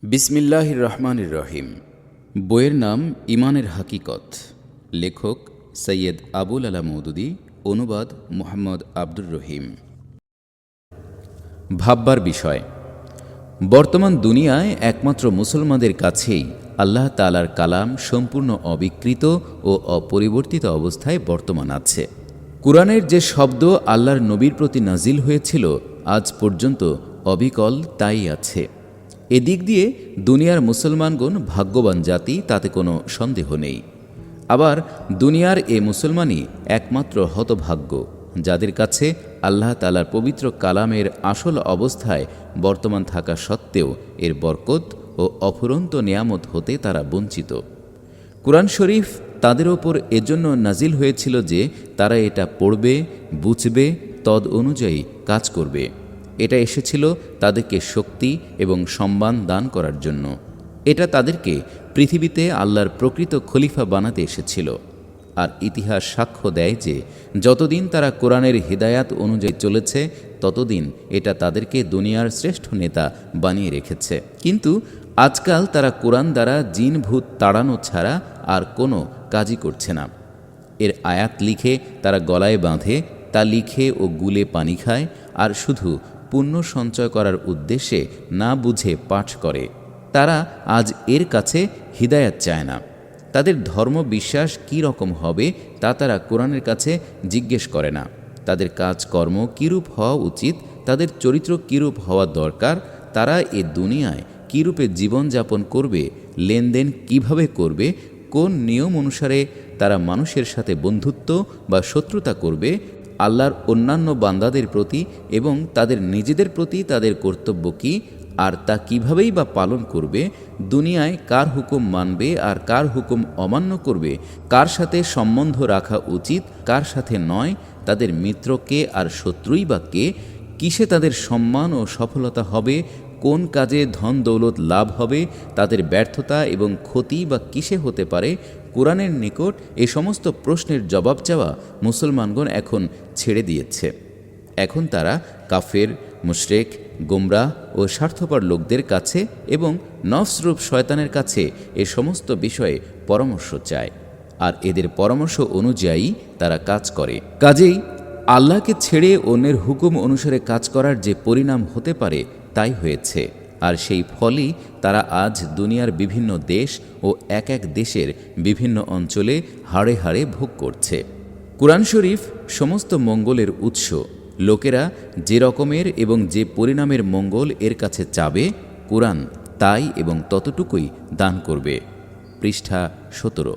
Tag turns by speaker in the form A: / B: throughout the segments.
A: বিসমিল্লাহির রহমানির রহিম। বইয়ের নাম ইমানের হাকিকত। লেখক সৈয়দ আবুল আলা মওদুদী, অনুবাদ মুহাম্মদ আব্দুর রহিম। ভাববার বিষয়, বর্তমান দুনিয়ায় একমাত্র মুসলমানদের কাছেই আল্লাহ তাআলার কালাম সম্পূর্ণ অবিকৃত ও অপরিবর্তিত অবস্থায় বর্তমান আছে। কুরআনের যে শব্দ আল্লাহর নবীর প্রতি নাজিল হয়েছিল আজ পর্যন্ত অবিকল তাই আছে। এদিক দিয়ে দুনিয়ার মুসলমানগণ ভাগ্যবান জাতি, তাতে কোনো সন্দেহ নেই। আবার দুনিয়ার এ মুসলমানই একমাত্র হতভাগ্য, যাদের কাছে আল্লাহ তাআলার পবিত্র কালামের আসল অবস্থায় বর্তমান থাকা সত্ত্বেও এর বরকত ও অফুরন্ত নেয়ামত হতে তারা বঞ্চিত। কুরআন শরীফ তাদের ওপর এজন্য নাজিল হয়েছিল যে তারা এটা পড়বে, বুঝবে, তদ অনুযায়ী কাজ করবে। এটা এসেছিল তাদেরকে শক্তি এবং সম্মান দান করার জন্য। এটা তাদেরকে পৃথিবীতে আল্লাহর প্রকৃত খলিফা বানাতে এসেছিল। আর ইতিহাস সাক্ষ্য দেয় যে যতদিন তারা কোরআনের হিদায়াত অনুযায়ী চলেছে ততদিন এটা তাদেরকে দুনিয়ার শ্রেষ্ঠ নেতা বানিয়ে রেখেছে। কিন্তু আজকাল তারা কোরআন দ্বারা জিন ভূত তাড়ানো ছাড়া আর কোনো কাজই করছে না। এর আয়াত লিখে তারা গলায় বাঁধে, তা লিখে ও গুলে পানি খায়, আর শুধু পুণ্য সঞ্চয় করার উদ্দেশ্যে না বুঝে পাঠ করে। তারা আজ এর কাছে হিদায়াত চায় না। তাদের ধর্ম বিশ্বাস কী রকম হবে তা তারা কোরআনের কাছে জিজ্ঞেস করে না। তাদের কাজকর্ম কীরূপ হওয়া উচিত, তাদের চরিত্র কীরূপ হওয়া দরকার, তারা এ দুনিয়ায় কীরূপে জীবনযাপন করবে, লেনদেন কিভাবে করবে, কোন নিয়ম অনুসারে তারা মানুষের সাথে বন্ধুত্ব বা শত্রুতা করবে, আল্লাহর অন্যান্য বান্দাদের প্রতি এবং তাদের নিজেদের প্রতি তাদের কর্তব্য কী, আর তা কীভাবেই বা পালন করবে, দুনিয়ায় কার হুকুম মানবে আর কার হুকুম অমান্য করবে, কার সাথে সম্বন্ধ রাখা উচিত কার সাথে নয়, তাদের মিত্র কে আর শত্রুই বা কে, কিসে তাদের সম্মান ও সফলতা হবে, কোন কাজে ধন দৌলত লাভ হবে, তাদের ব্যর্থতা এবং ক্ষতি বা কিসে হতে পারে। কোরআনের নিকট এ সমস্ত প্রশ্নের জবাব চাওয়া মুসলমানগণ এখন ছেড়ে দিয়েছে। এখন তারা কাফের, মুশরিক, গোমরাহ ও স্বার্থপর লোকদের কাছে এবং নফসরূপ শয়তানের কাছে এ সমস্ত বিষয়ে পরামর্শ চায়, আর এদের পরামর্শ অনুযায়ী তারা কাজ করে। কাজেই আল্লাহকে ছেড়ে অন্যের হুকুম অনুসারে কাজ করার যে পরিণাম হতে পারে তাই হয়েছে। আর সেই ফলই তারা আজ দুনিয়ার বিভিন্ন দেশ ও এক এক দেশের বিভিন্ন অঞ্চলে হাড়ে হাড়ে ভোগ করছে। কুরআন শরীফ সমস্ত মঙ্গলের উৎস। লোকেরা যে রকমের এবং যে পরিণামের মঙ্গল এর কাছে চাবে, কুরআন তাই এবং ততটুকুই দান করবে। পৃষ্ঠা 17।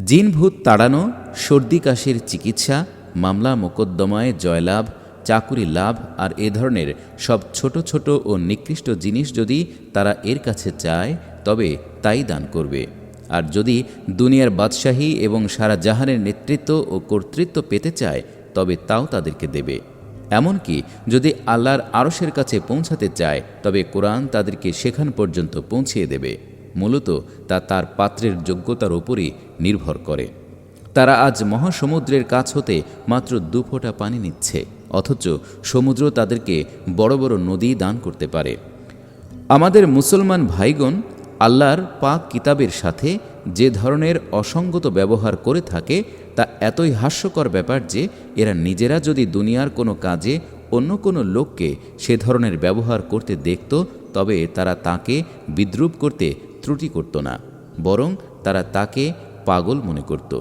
A: জিন ভূত তাড়ানো, সর্দি কাশির চিকিৎসা, মামলা মোকদ্দমায় জয়লাভ, চাকুরি লাভ আর এ ধরনের সব ছোট ছোট ও নিকৃষ্ট জিনিস যদি তারা এর কাছে চায় তবে তাই দান করবে। আর যদি দুনিয়ার বাদশাহী এবং সারা জাহানের নেতৃত্ব ও কর্তৃত্ব পেতে চায় তবে তাও তাদেরকে দেবে। এমনকি যদি আল্লাহর আরশের কাছে পৌঁছাতে চায় তবে কোরআন তাদেরকে সেখান পর্যন্ত পৌঁছিয়ে দেবে। মূলত তা তার পাত্রের যোগ্যতার উপরই নির্ভর করে। তারা আজ মহাসমুদ্রের কাছ হতে মাত্র 2 ফোঁটা পানি নিচ্ছে, অথচ সমুদ্র তাদেরকে বড় বড় নদী দান করতে পারে। আমাদের মুসলমান ভাইগণ আল্লাহর পাক কিতাবের সাথে যে ধরনের অসঙ্গত ব্যবহার করে থাকে তা এতই হাস্যকর ব্যাপার যে এরা নিজেরা যদি দুনিয়ার কোনো কাজে অন্য কোনো লোককে সে ধরনের ব্যবহার করতে দেখত তবে তারা তাকে বিদ্রূপ করতে ত্রুটি করত না, বরং তারা তাকে পাগল মনে করত।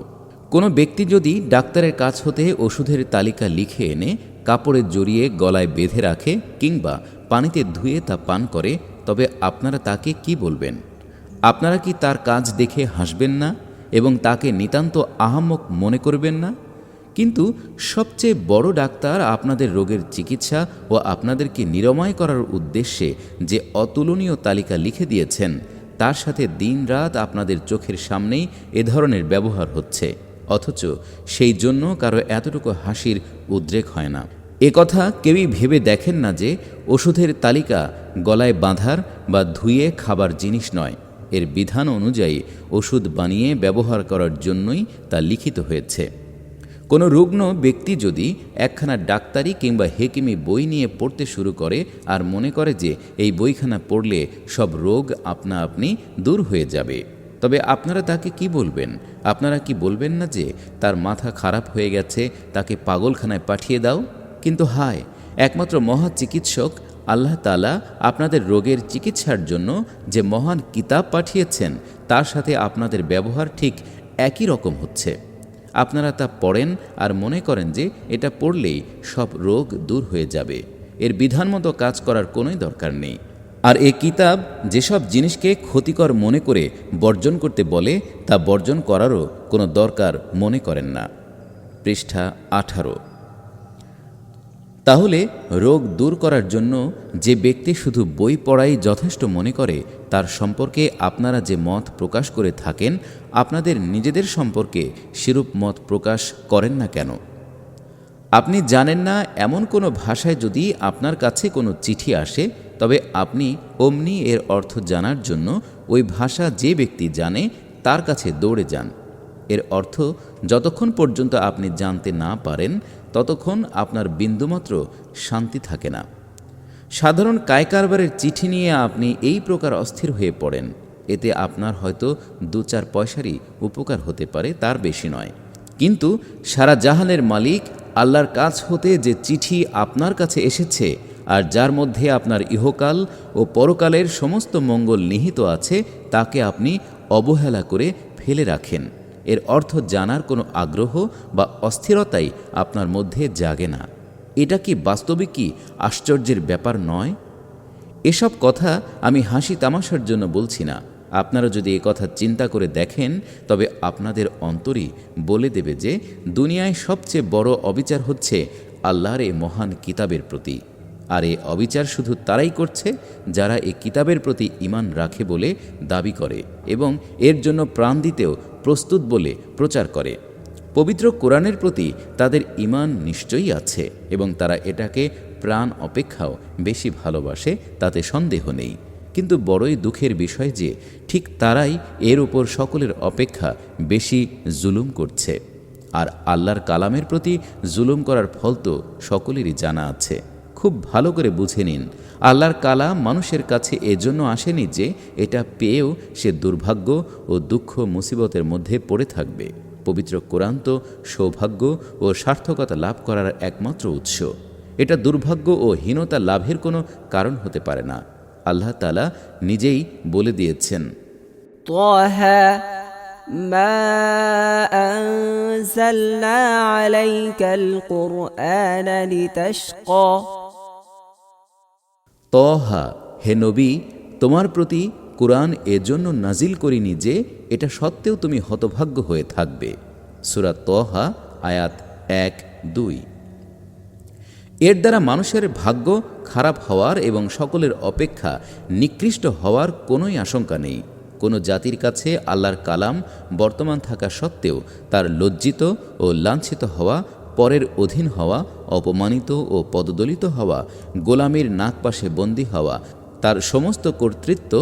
A: কোনো ব্যক্তি যদি ডাক্তারের কাছ হতে ওষুধের তালিকা লিখে এনে কাপড়ে জড়িয়ে গলায় বেঁধে রাখে কিংবা পানিতে ধুয়ে তা পান করে তবে আপনারা তাকে কি বলবেন? আপনারা কি তার কাজ দেখে হাসবেন না এবং তাকে নিতান্ত আহাম্মক মনে করবেন না? কিন্তু সবচেয়ে বড় ডাক্তার আপনাদের রোগের চিকিৎসা ও আপনাদেরকে নিরাময় করার উদ্দেশ্যে যে অতুলনীয় তালিকা লিখে দিয়েছেন তার সাথে দিনরাত আপনাদের চোখের সামনেই এ ধরনের ব্যবহার হচ্ছে, অথচ সেই জন্য কারো এতটুকু হাসির উদ্রেক হয় না। এ কথা কেউই ভেবে দেখেন না যে ওষুধের তালিকা গলায় বাঁধার বা ধুয়ে খাবার জিনিস নয়। এর বিধান অনুযায়ী ওষুধ বানিয়ে ব্যবহার করার জন্যই তা লিখিত হয়েছে। কোনো রুগ্ন ব্যক্তি যদি একখানা ডাক্তারি কিংবা হেকিমি বই নিয়ে পড়তে শুরু করে আর মনে করে যে এই বইখানা পড়লে সব রোগ আপনা আপনি দূর হয়ে যাবে, তবে আপনারা তাকে কি বলবেন? আপনারা কি বলবেন না যে তার মাথা খারাপ হয়ে গেছে, তাকে পাগলখানায় পাঠিয়ে দাও? কিন্তু হায়, একমাত্র মহা চিকিৎসক আল্লাহ তাআলা আপনাদের রোগের চিকিৎসার জন্য যে মহান কিতাব পাঠিয়েছেন তার সাথে আপনাদের ব্যবহার ঠিক একই রকম হচ্ছে। আপনারা তা পড়েন আর মনে করেন যে এটা পড়লেই সব রোগ দূর হয়ে যাবে। এর বিধান মতো কাজ করার কোনোই দরকার নেই। আর এ কিতাব যেসব জিনিসকে ক্ষতিকর মনে করে বর্জন করতে বলে তা বর্জন করারও কোনো দরকার মনে করেন না। পৃষ্ঠা 18। তাহলে রোগ দূর করার জন্য যে ব্যক্তি শুধু বই পড়াই যথেষ্ট মনে করে তার সম্পর্কে আপনারা যে মত প্রকাশ করে থাকেন, আপনাদের নিজেদের সম্পর্কে সেরূপ মত প্রকাশ করেন না কেন? আপনি জানেন না এমন কোনো ভাষায় যদি আপনার কাছে কোনো চিঠি আসে, তবে আপনি অমনি এর অর্থ জানার জন্য ওই ভাষা যে ব্যক্তি জানে তার কাছে দৌড়ে যান। এর অর্থ যতক্ষণ পর্যন্ত আপনি জানতে না পারেন ততক্ষণ আপনার বিন্দুমাত্র শান্তি থাকে না। সাধারণ কায়কারবারের চিঠি নিয়ে আপনি এই প্রকার অস্থির হয়ে পড়েন, এতে আপনার হয়তো 2-4 পয়সারই উপকার হতে পারে, তার বেশি নয়। কিন্তু সারা জাহানের মালিক আল্লাহর কাছ হতে যে চিঠি আপনার কাছে এসেছে আর যার মধ্যে আপনার ইহকাল ও পরকালের সমস্ত মঙ্গল নিহিত আছে, তাকে আপনি অবহেলা করে ফেলে রাখেন। এর অর্থ জানার কোনো আগ্রহ বা অস্থিরতাই আপনার মধ্যে জাগে না। এটা কি বাস্তবিকই আশ্চর্যের ব্যাপার নয়? এসব কথা আমি হাসি তামাশার জন্য বলছি না। আপনারা যদি এ কথা চিন্তা করে দেখেন তবে আপনাদের অন্তরই বলে দেবে যে দুনিয়ায় সবচেয়ে বড় অবিচার হচ্ছে আল্লাহর এই মহান কিতাবের প্রতি। আর এ অবিচার শুধু তারাই করছে যারা এই কিতাবের প্রতি ঈমান রাখে বলে দাবি করে এবং এর জন্য প্রাণ দিতেও প্রস্তুত বলে প্রচার করে। পবিত্র কোরআনের প্রতি তাদের ঈমান নিশ্চয়ই আছে এবং তারা এটাকে প্রাণ অপেক্ষাও বেশি ভালোবাসে, তাতে সন্দেহ নেই। কিন্তু বড়ই দুঃখের বিষয় যে ঠিক তারাই এর উপর সকলের অপেক্ষা বেশি জুলুম করছে। আর আল্লাহর কালামের প্রতি জুলুম করার ফল তো সকলেরই জানা আছে। খুব ভালো করে বুঝে নিন, আল্লাহর কালাম মানুষের কাছে এজন্য আসেনি যে এটা পেয়েও সে দুর্ভাগ্য ও দুঃখ মুসিবতের মধ্যে পড়ে থাকবে। পবিত্র কোরআন তো সৌভাগ্য ও সার্থকতা লাভ করার একমাত্র উৎস। এটা দুর্ভাগ্য ও হীনতা লাভের কোনো কারণ হতে পারে না। আল্লাহ তাআলা নিজেই বলে দিয়েছেন,
B: তাহা মা আনজালনা আলাইকাল কুরআন লিতাশকা।
A: তহা, হে নবী, তোমার প্রতি কুরআন এজন্য নাজিল করিনি যে এটা সত্ত্বেও তুমি হতভাগ্য হয়ে থাকবে। সূরা তহা আয়াত 1-2। এর দ্বারা মানুষের ভাগ্য খারাপ হওয়ার এবং সকলের অপেক্ষা নিকৃষ্ট হওয়ার কোনোই আশঙ্কা নেই। কোনো জাতির কাছে আল্লাহর কালাম বর্তমান থাকা সত্ত্বেও তার লজ্জিত ও লাঞ্ছিত হওয়া, পরের অধীন হওয়া, অপমানিত ও পদদলিত হওয়া, গোলামির নাগপাশে বন্দী হওয়া, তার সমস্ত কর্তৃত্ব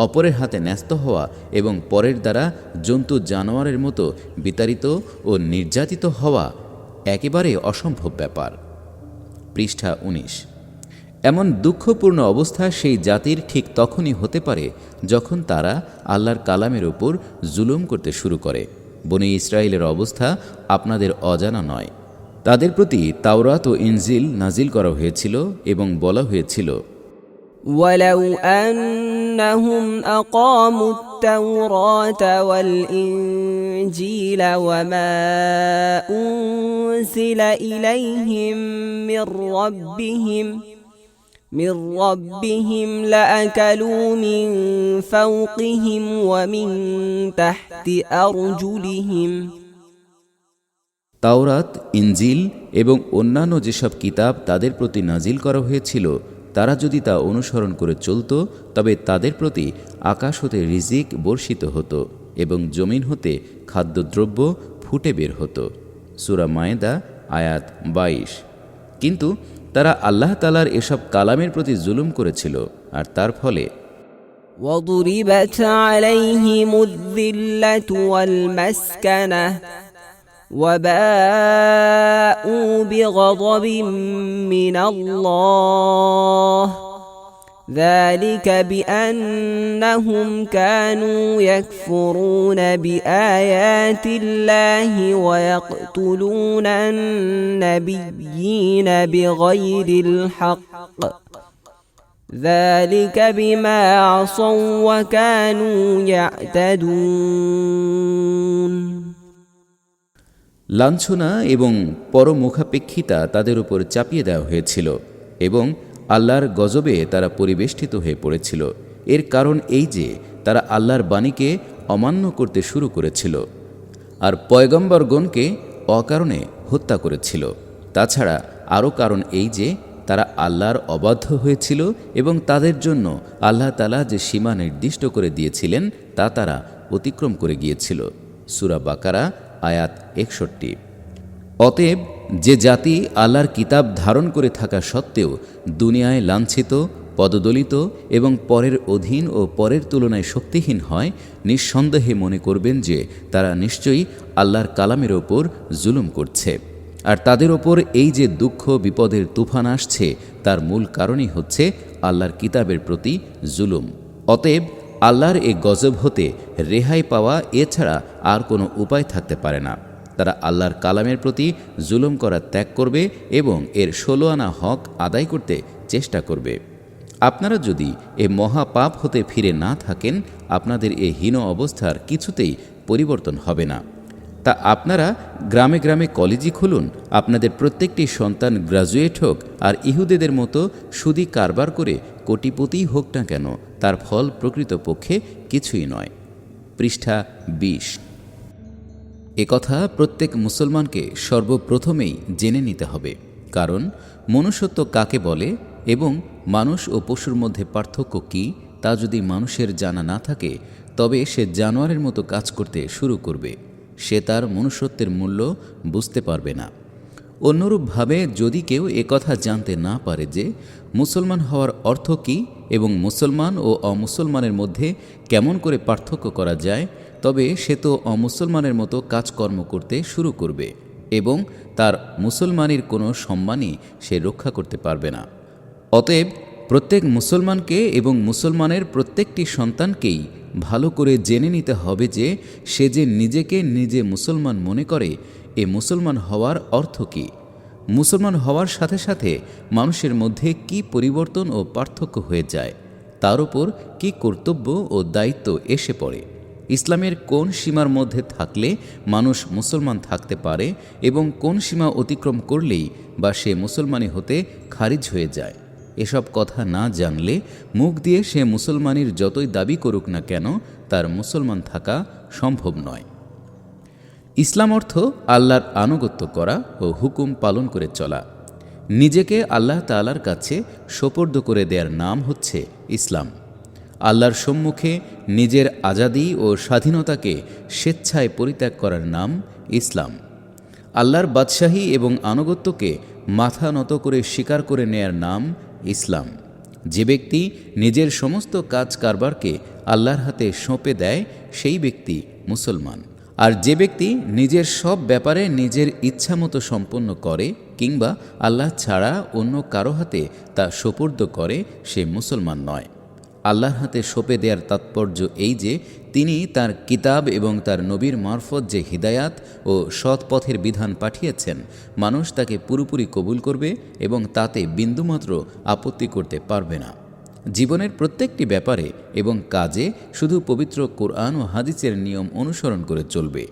A: অপরের হাতে ন্যস্ত হওয়া এবং পরের দ্বারা জন্তু জানোয়ারের মতো বিতাড়িত ও নির্যাতিত হওয়া একেবারে অসম্ভব ব্যাপার। পৃষ্ঠা 19। এমন দুঃখপূর্ণ অবস্থা সেই জাতির ঠিক তখনই হতে পারে যখন তারা আল্লাহর কালামের ওপর জুলুম করতে শুরু করে। বনী ইসরায়েলের অবস্থা আপনাদের অজানা নয়। তাদের প্রতি তাওরাত ও ইনজিল নাজিল করা হয়েছিল এবং বলা হয়েছিল,
B: ওয়ালাউ আন্নাহুম আকামুত তাওরাতা ওয়াল ইনজিলা ওয়া মা উনজিলা ইলাইহিম মির রাব্বিহিম লাআকালু মিন ফাওকিহিম ওয়া মিন তাহতি আরজুলিহিম।
A: তাওরাত, ইনজিল এবং অন্যান্য যেসব কিতাব তাদের প্রতি নাজিল করা হয়েছিল তারা যদি তা অনুসরণ করে চলত তবে তাদের প্রতি আকাশ হতে রিজিক বর্ষিত হতো এবং জমিন হতে খাদ্যদ্রব্য ফুটে বের হতো। সূরা মায়েদা আয়াত 22। কিন্তু তারা আল্লাহ তাআলার এসব কালামের প্রতি জুলুম করেছিল আর তার ফলে
B: وضربت عليهم الذلة والمسكنة وباءوا بغضب من الله ذلك بأنهم كانوا يكفرون بآيات الله ويقتلون النبيين بغير الحق ذلك بما عصوا وكانوا يعتدون
A: লাঞ্ছনা এবং পরমুখাপেক্ষিতা তাদের উপর চাপিয়ে দেওয়া হয়েছিল এবং আল্লাহর গজবে তারা পরিবেষ্টিত হয়ে পড়েছিল। এর কারণ এই যে তারা আল্লাহর বাণীকে অমান্য করতে শুরু করেছিল আর পয়গম্বরগণকে অকারণে হত্যা করেছিল। তাছাড়া আরও কারণ এই যে তারা আল্লাহর অবাধ্য হয়েছিল এবং তাদের জন্য আল্লাহ তাআলা যে সীমা নির্দিষ্ট করে দিয়েছিলেন তা তারা অতিক্রম করে গিয়েছিল। সূরা বাকারা আয়াত 61। অতএব যে জাতি আল্লাহর কিতাব ধারণ করে থাকা সত্ত্বেও দুনিয়ায় লাঞ্ছিত, পদদলিত এবং পরের অধীন ও পরের তুলনায় শক্তিহীন হয়, নিঃসন্দেহে মনে করবেন যে তারা নিশ্চয়ই আল্লাহর কালামের ওপর জুলুম করছে। আর তাদের ওপর এই যে দুঃখ বিপদের তুফান আসছে তার মূল কারণই হচ্ছে আল্লাহর কিতাবের প্রতি জুলুম। অতএব আল্লাহর এই গজব হতে রেহাই পাওয়া এছাড়া আর কোনো উপায় থাকতে পারে না। তারা আল্লাহর কালামের প্রতি জুলুম করা ত্যাগ করবে এবং এর 16 আনা হক আদায় করতে চেষ্টা করবে। আপনারা যদি এ মহাপাপ হতে ফিরে না থাকেন, আপনাদের এ হীন অবস্থার কিছুতেই পরিবর্তন হবে না। তা আপনারা গ্রামে গ্রামে কলেজই খুলুন, আপনাদের প্রত্যেকটি সন্তান গ্রাজুয়েট হোক, আর ইহুদিদের মতো সুদি কারবার করে কোটিপতিই হোক না কেন, তার ফল প্রকৃতপক্ষে কিছুই নয়। পৃষ্ঠা 20। একথা প্রত্যেক মুসলমানকে সর্বপ্রথমেই জেনে নিতে হবে, কারণ মনুষ্যত্ব কাকে বলে এবং মানুষ ও পশুর মধ্যে পার্থক্য কী তা যদি মানুষের জানা না থাকে, তবে সে জানোয়ারের মতো কাজ করতে শুরু করবে। সে তার মনুষ্যত্বের মূল্য বুঝতে পারবে না। অন্যরূপভাবে যদি কেউ একথা জানতে না পারে যে মুসলমান হওয়ার অর্থ কী এবং মুসলমান ও অমুসলমানের মধ্যে কেমন করে পার্থক্য করা যায়, তবে সে তো অমুসলমানের মতো কাজকর্ম করতে শুরু করবে এবং তার মুসলমানের কোনো সম্মানই সে রক্ষা করতে পারবে না। অতএব প্রত্যেক মুসলমানকে এবং মুসলমানের প্রত্যেকটি সন্তানকেই ভালো করে জেনে নিতে হবে যে সে যে নিজেকে নিজে মুসলমান মনে করে, এ মুসলমান হওয়ার অর্থ কী। মুসলমান হওয়ার সাথে সাথে মানুষের মধ্যে কি পরিবর্তন ও পার্থক্য হয়ে যায়, তার উপর কি কর্তব্য ও দায়িত্ব এসে পড়ে। ইসলামের কোন সীমার মধ্যে থাকলে মানুষ মুসলমান থাকতে পারে এবং কোন সীমা অতিক্রম করলেই বা সে মুসলমানি হতে খারিজ হয়ে যায়, এসব কথা না জানলে মুখ দিয়ে সে মুসলমানির যতই দাবি করুক না কেন, তার মুসলমান থাকা সম্ভব নয়। ইসলাম অর্থ আল্লাহর আনুগত্য করা ও হুকুম পালন করে চলা। নিজেকে আল্লাহ তাআলার কাছে সোপর্দ করে দেওয়ার নাম হচ্ছে ইসলাম। আল্লাহর সম্মুখে নিজের আজাদি ও স্বাধীনতাকে স্বেচ্ছায় পরিত্যাগ করার নাম ইসলাম। আল্লাহর বাদশাহী এবং আনুগত্যকে মাথা নত করে স্বীকার করে নেয়ার নাম ইসলাম। যে ব্যক্তি নিজের সমস্ত কাজ কারবারকে আল্লাহর হাতে সঁপে দেয় সেই ব্যক্তি মুসলমান। আর যে ব্যক্তি নিজের সব ব্যাপারে নিজের ইচ্ছামতো সম্পন্ন করে কিংবা আল্লাহ ছাড়া অন্য কারো হাতে তা সোপর্দ করে, সে মুসলমান নয়। আল্লাহর হাতে সঁপে দেওয়ার তাৎপর্য এই যে তিনি তার কিতাব এবং তার নবীর মারফত যে হিদায়াত ও সৎ পথের বিধান পাঠিয়েছেন, মানুষ তাকে পুরোপুরি কবুল করবে এবং তাতে বিন্দুমাত্র আপত্তি করতে পারবে না। জীবনের প্রত্যেকটি ব্যাপারে এবং কাজে শুধু পবিত্র কোরআন ও হাদিসের নিয়ম অনুসরণ করে চলবে।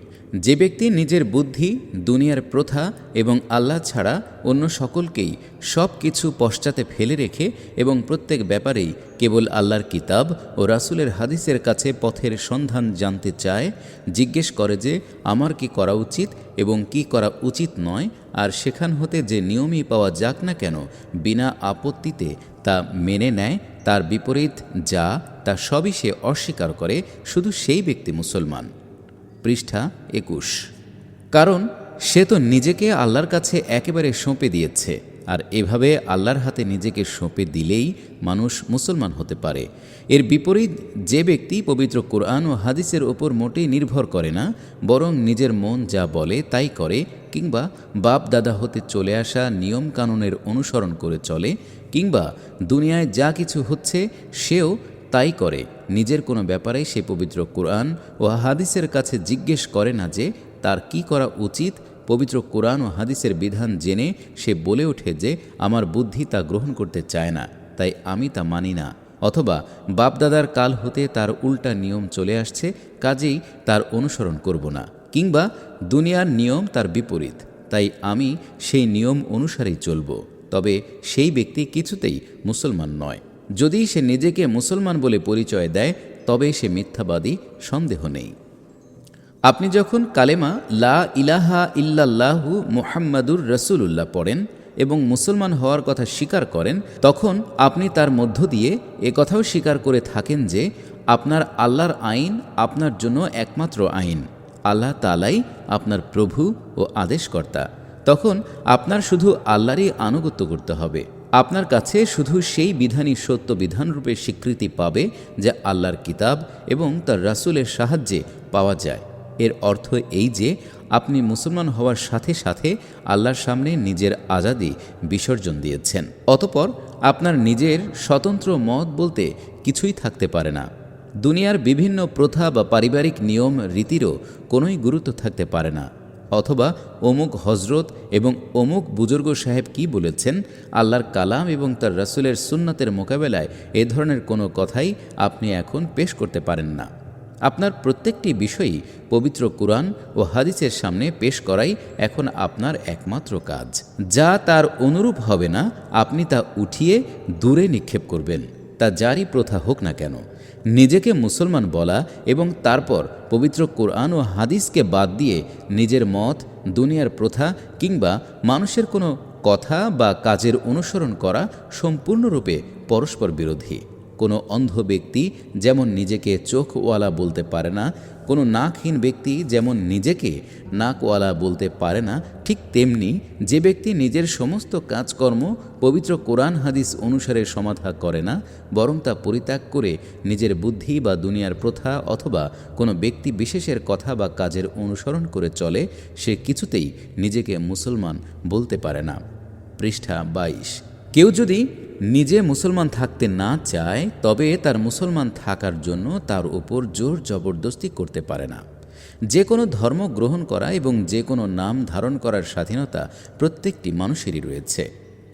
A: যে ব্যক্তি নিজের বুদ্ধি, দুনিয়ার প্রথা এবং আল্লাহ ছাড়া অন্য সকলকেই সব কিছু পশ্চাতে ফেলে রেখে এবং প্রত্যেক ব্যাপারেই কেবল আল্লাহর কিতাব ও রাসূলের হাদিসের কাছে পথের সন্ধান জানতে চায়, জিজ্ঞেস করে যে আমার কি করা উচিত এবং কি করা উচিত নয়, আর সেখান হতে যে নিয়মই পাওয়া যাক না কেন বিনা আপত্তিতে তা মেনে নেয়, তার বিপরীত যা তা সবই সে অস্বীকার করে, শুধু সেই ব্যক্তি মুসলমান। পৃষ্ঠা 21। কারণ সে তো নিজেকে আল্লাহর কাছে একেবারে সঁপে দিয়েছে আর এভাবে আল্লাহর হাতে নিজেকে সঁপে দিলেই মানুষ মুসলমান হতে পারে। এর বিপরীত যে ব্যক্তি পবিত্র কোরআন ও হাদিসের ওপর মোটেই নির্ভর করে না, বরং নিজের মন যা বলে তাই করে, কিংবা বাপ দাদা হতে চলে আসা নিয়ম কানুনের অনুসরণ করে চলে, কিংবা দুনিয়ায় যা কিছু হচ্ছে সেও তাই করে, নিজের কোনো ব্যাপারে সে পবিত্র কোরআন ও হাদিসের কাছে জিজ্ঞেস করে না যে তার কি করা উচিত, পবিত্র কোরআন ও হাদিসের বিধান জেনে সে বলে ওঠে যে আমার বুদ্ধি তা গ্রহণ করতে চায় না, তাই আমি তা মানি না, অথবা বাপদাদার কাল হতে তার উল্টা নিয়ম চলে আসছে, কাজেই তার অনুসরণ করব না, কিংবা দুনিয়ার নিয়ম তার বিপরীত, তাই আমি সেই নিয়ম অনুসারেই চলব, তবে সেই ব্যক্তি কিছুতেই মুসলমান নয়। যদি সে নিজেকে মুসলমান বলে পরিচয় দেয় তবে সে মিথ্যাবাদী, সন্দেহ নেই। আপনি যখন কালেমা লা ইলাহা ইল্লাল্লাহু মুহাম্মাদুর রাসূলুল্লাহ পড়েন এবং মুসলমান হওয়ার কথা স্বীকার করেন, তখন আপনি তার মধ্য দিয়ে কথাও স্বীকার করে থাকেন যে আপনার আল্লাহর আইন আপনার জন্য একমাত্র আইন, আল্লাহ তাআলাই আপনার প্রভু ও আদেশকর্তা। তখন আপনার শুধু আল্লাহরই আনুগত্য করতে হবে। আপনার কাছে শুধু সেই বিধানই সত্য বিধানরূপে স্বীকৃতি পাবে যা আল্লাহর কিতাব এবং তার রাসূলের সাহায্যে পাওয়া যায়। এর অর্থ এই যে আপনি মুসলমান হওয়ার সাথে সাথে আল্লাহর সামনে নিজের আজাদি বিসর্জন দিয়েছেন। অতঃপর আপনার নিজের স্বতন্ত্র মত বলতে কিছুই থাকতে পারে না। দুনিয়ার বিভিন্ন প্রথা বা পারিবারিক নিয়ম রীতিরও কোনোই গুরুত্ব থাকতে পারে না, অথবা অমুক হজরত এবং অমুক বুজুর্গ সাহেব কি বলেছেন, আল্লাহর কালাম এবং তার রাসূলের সুন্নাতের মোকাবেলায় এ ধরনের কোনো কথাই আপনি এখন পেশ করতে পারেন না। আপনার প্রত্যেকটি বিষয়ই পবিত্র কুরআন ও হাদিসের সামনে পেশ করাই এখন আপনার একমাত্র কাজ। যা তার অনুরূপ হবে না আপনি তা উঠিয়ে দূরে নিক্ষেপ করবেন, তা যারই প্রথা হোক না কেন। নিজেকে মুসলমান বলা এবং তারপর পবিত্র কোরআন ও হাদিসকে বাদ দিয়ে নিজের মত, দুনিয়ার প্রথা কিংবা মানুষের কোনো কথা বা কাজের অনুসরণ করা সম্পূর্ণরূপে পরস্পর বিরোধী। কোনো অন্ধ ব্যক্তি যেমন নিজেকে চোখওয়ালা বলতে পারে না, কোনো নাকহীন ব্যক্তি যেমন নিজেকে নাকওয়ালা বলতে পারে না, ঠিক তেমনি যে ব্যক্তি নিজের সমস্ত কাজকর্ম পবিত্র কোরআন হাদিস অনুসারে সমাধা করে না, বরং তা পরিত্যাগ করে নিজের বুদ্ধি বা দুনিয়ার প্রথা অথবা কোনো ব্যক্তি বিশেষের কথা বা কাজের অনুসরণ করে চলে, সে কিছুতেই নিজেকে মুসলমান বলতে পারে না। পৃষ্ঠা 22। কেউ যদি নিজে মুসলমান থাকতে না চায় তবে তার মুসলমান থাকার জন্য তার উপর জোর জবরদস্তি করতে পারে না। যে কোনো ধর্ম গ্রহণ করা এবং যে কোনো নাম ধারণ করার স্বাধীনতা প্রত্যেকটি মানুষেরই রয়েছে,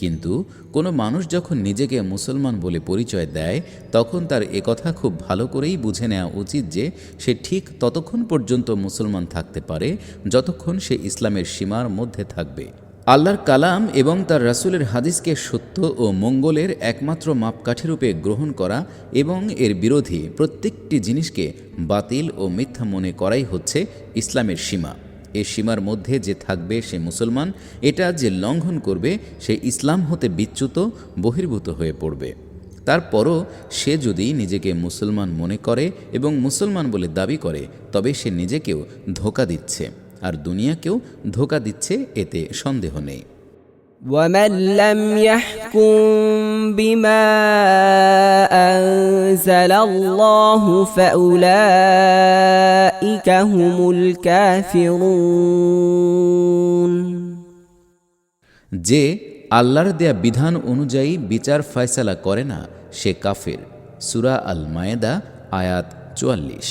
A: কিন্তু কোনো মানুষ যখন নিজেকে মুসলমান বলে পরিচয় দেয় তখন তার একথা খুব ভালো করেই বুঝে নেওয়া উচিত যে সে ঠিক ততক্ষণ পর্যন্ত মুসলমান থাকতে পারে যতক্ষণ সে ইসলামের সীমার মধ্যে থাকবে। আল্লাহর কালাম এবং তার রাসূলের হাদিসকে সত্য ও মঙ্গলের একমাত্র মাপকাঠিরূপে গ্রহণ করা এবং এর বিরোধী প্রত্যেকটি জিনিসকে বাতিল ও মিথ্যা মনে করাই হচ্ছে ইসলামের সীমা। এই সীমার মধ্যে যে থাকবে সে মুসলমান, এটা যে লঙ্ঘন করবে সে ইসলাম হতে বিচ্যুত, বহির্ভূত হয়ে পড়বে। তারপরও সে যদি নিজেকে মুসলমান মনে করে এবং মুসলমান বলে দাবি করে তবে সে নিজেকেও ধোঁকা দিচ্ছে আর দুনিয়াকেও ধোঁকা দিচ্ছে, এতে সন্দেহ নেই।
B: ومن لم يحكم بما أنزل الله فأولئك هم الكافرون।
A: যে আল্লাহর দেয়া বিধান অনুযায়ী বিচার ফয়সালা করে না সে কাফের। সূরা আল মায়েদা আয়াত 44।